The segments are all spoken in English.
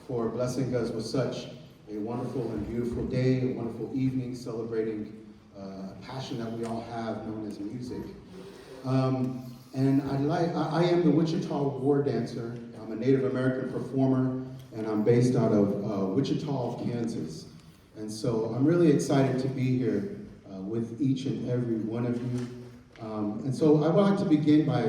for blessing us with such a wonderful and beautiful day, a wonderful evening celebrating a passion that we all have known as music. And I am the Wichita war dancer. I'm a Native American performer, and I'm based out of Wichita, Kansas. And so I'm really excited to be here with each and every one of you. And so I would like to begin by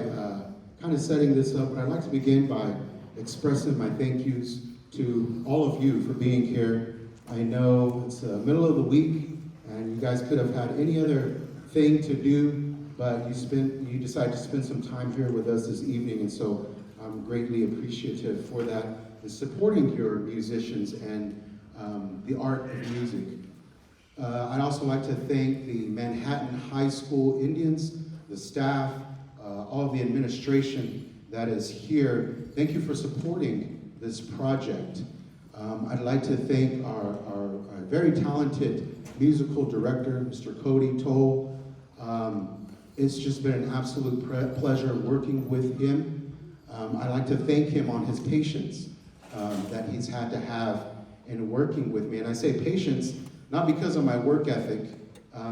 kind of setting this up, but I'd like to begin by expressing my thank yous to all of you for being here. I know it's the middle of the week, and you guys could have had any other thing to do, but you decided to spend some time here with us this evening, and so I'm greatly appreciative for that and supporting your musicians and the art of music. I'd also like to thank the Manhattan High School Indians, the staff, all of the administration that is here. Thank you for supporting this project. I'd like to thank our very talented musical director, Mr. Cody Toll. It's just been an absolute pleasure working with him. I'd like to thank him on his patience that he's had to have in working with me. And I say patience, not because of my work ethic,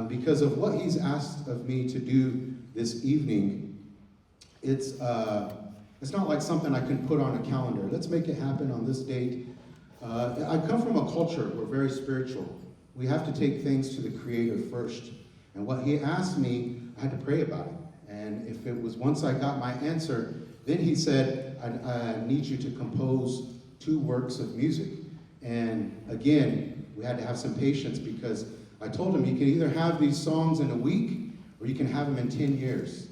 because of what he's asked of me to do this evening. It's not like something I can put on a calendar. Let's make it happen on this date. I come from a culture, we're very spiritual. We have to take things to the Creator first. And what he asked me, I had to pray about it. And if it was once I got my answer, then he said, I need you to compose 2 works of music. And again, we had to have some patience because I told him you can either have these songs in a week or you can have them in 10 years.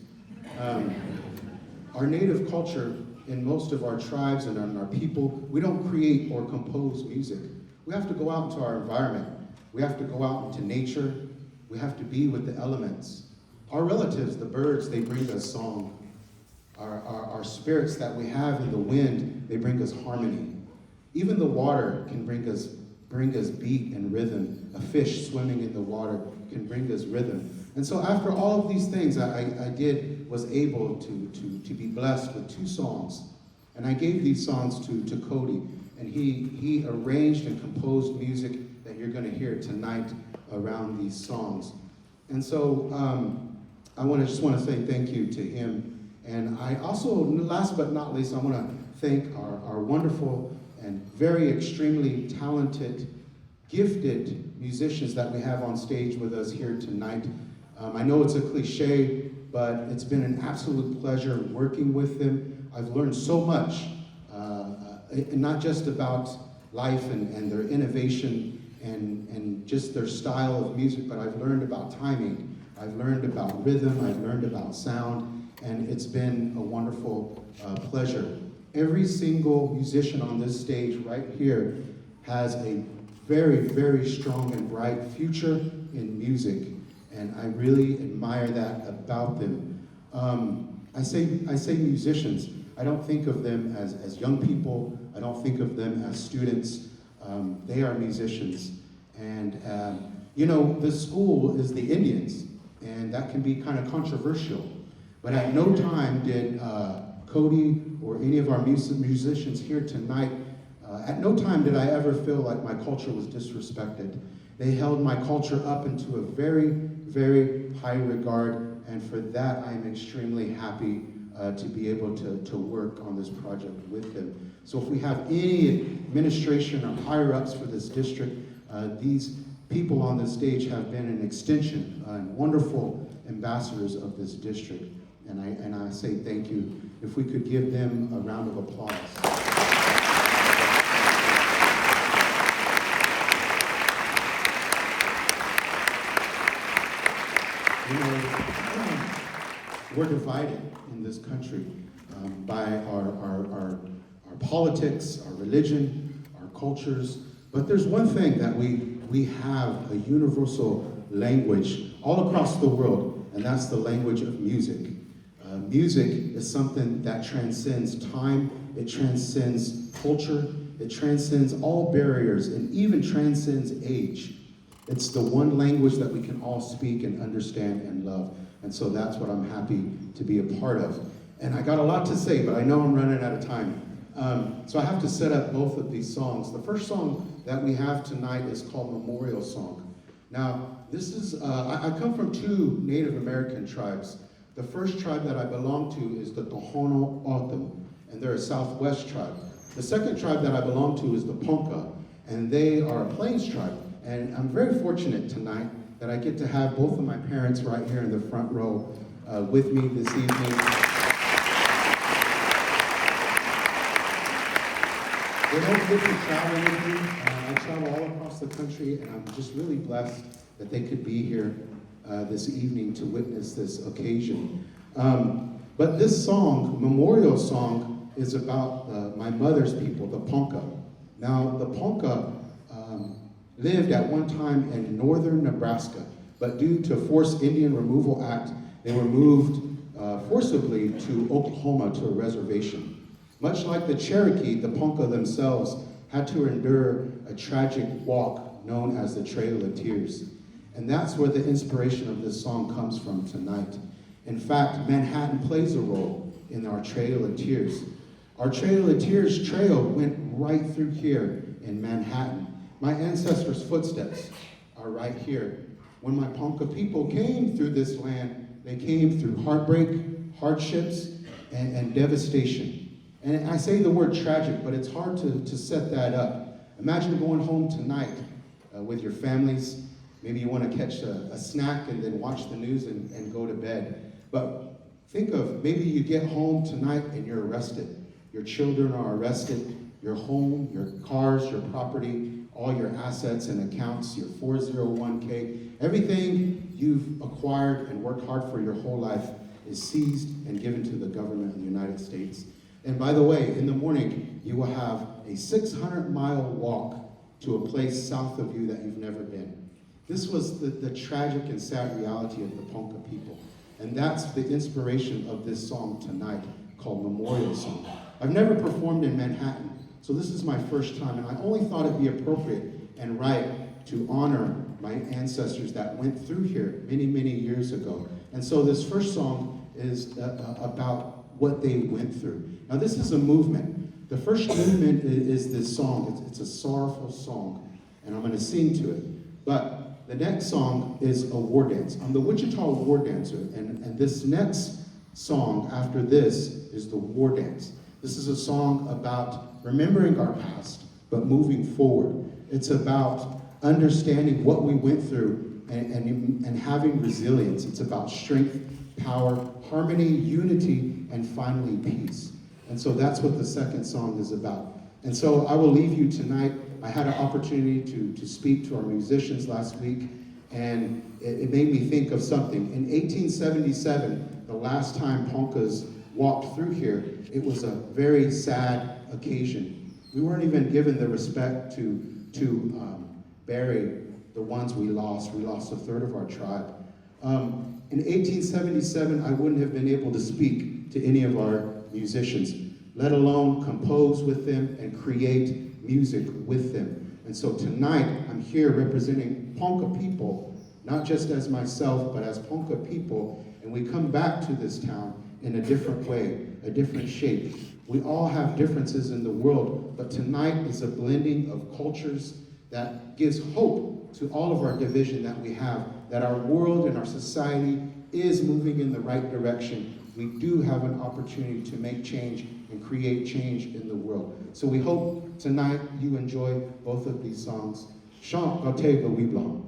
Our native culture in most of our tribes and our people, we don't create or compose music. We have to go out into our environment. We have to go out into nature. We have to be with the elements. Our relatives, the birds, they bring us song. Our spirits that we have in the wind, they bring us harmony. Even the water can bring us beat and rhythm. A fish swimming in the water can bring us rhythm. And so after all of these things, I was able to be blessed with 2 songs. And I gave these songs to Cody, and he arranged and composed music that you're going to hear tonight around these songs. And so I just want to say thank you to him. And I also, last but not least, I want to thank our wonderful and very extremely talented, gifted musicians that we have on stage with us here tonight. I know it's a cliche, but it's been an absolute pleasure working with them. I've learned so much, not just about life and their innovation and just their style of music, but I've learned about timing, I've learned about rhythm, I've learned about sound, and it's been a wonderful pleasure. Every single musician on this stage right here has a very, very strong and bright future in music, and I really admire that about them. I say musicians. I don't think of them as young people. I don't think of them as students. They are musicians. And, the school is the Indians, and that can be kind of controversial. But at no time did Cody or any of our musicians here tonight, at no time did I ever feel like my culture was disrespected. They held my culture up into a very, very high regard, and for that I am extremely happy to be able to work on this project with them. So if we have any administration or higher-ups for this district, these people on the stage have been an extension and wonderful ambassadors of this district, and I say thank you. If we could give them a round of applause. We're divided in this country by our politics, our religion, our cultures. But there's one thing that we have a universal language all across the world, and that's the language of music. Music is something that transcends time, it transcends culture, it transcends all barriers, and even transcends age. It's the one language that we can all speak and understand and love. And so that's what I'm happy to be a part of. And I got a lot to say, but I know I'm running out of time. So I have to set up both of these songs. The first song that we have tonight is called Memorial Song. Now, this is, I come from two Native American tribes. The first tribe that I belong to is the Tohono O'odham, and they're a Southwest tribe. The second tribe that I belong to is the Ponca, and they are a Plains tribe. And I'm very fortunate tonight that I get to have both of my parents right here in the front row with me this evening. They don't get to travel with me. I travel all across the country, and I'm just really blessed that they could be here this evening to witness this occasion. But this song, Memorial Song, is about my mother's people, the Ponca. Now, the Ponca lived at one time in northern Nebraska, but due to Forced Indian Removal Act, they were moved forcibly to Oklahoma to a reservation. Much like the Cherokee, the Ponca themselves had to endure a tragic walk known as the Trail of Tears. And that's where the inspiration of this song comes from tonight. In fact, Manhattan plays a role in our Trail of Tears. Our Trail of Tears trail went right through here in Manhattan. My ancestors' footsteps are right here. When my Ponca people came through this land, they came through heartbreak, hardships, and devastation. And I say the word tragic, but it's hard to set that up. Imagine going home tonight with your families. Maybe you want to catch a snack and then watch the news and go to bed. But think of, maybe you get home tonight and you're arrested. Your children are arrested. Your home, your cars, your property, all your assets and accounts, your 401k, everything you've acquired and worked hard for your whole life is seized and given to the government of the United States. And by the way, in the morning, you will have a 600-mile walk to a place south of you that you've never been. This was the tragic and sad reality of the Ponca people. And that's the inspiration of this song tonight, called Memorial Song. I've never performed in Manhattan, so this is my first time, and I only thought it'd be appropriate and right to honor my ancestors that went through here many, many years ago. And so this first song is about what they went through. Now this is a movement. The first movement is this song. It's a sorrowful song, and I'm going to sing to it. But the next song is a war dance. I'm the Wichita war dancer, and this next song after this is the war dance. This is a song about remembering our past, but moving forward. It's about understanding what we went through and having resilience. It's about strength, power, harmony, unity, and finally peace. And so that's what the second song is about. And so I will leave you tonight. I had an opportunity to speak to our musicians last week, and it made me think of something. In 1877, the last time Poncas walked through here, it was a very sad occasion. We weren't even given the respect to bury the ones we lost. We lost a third of our tribe. In 1877, I wouldn't have been able to speak to any of our musicians, let alone compose with them and create music with them. And so tonight, I'm here representing Ponca people, not just as myself, but as Ponca people, and we come back to this town in a different way, a different shape. We all have differences in the world, but tonight is a blending of cultures that gives hope to all of our division that we have, that our world and our society is moving in the right direction. We do have an opportunity to make change and create change in the world. So we hope tonight you enjoy both of these songs. Chant Gautega Wiblanc.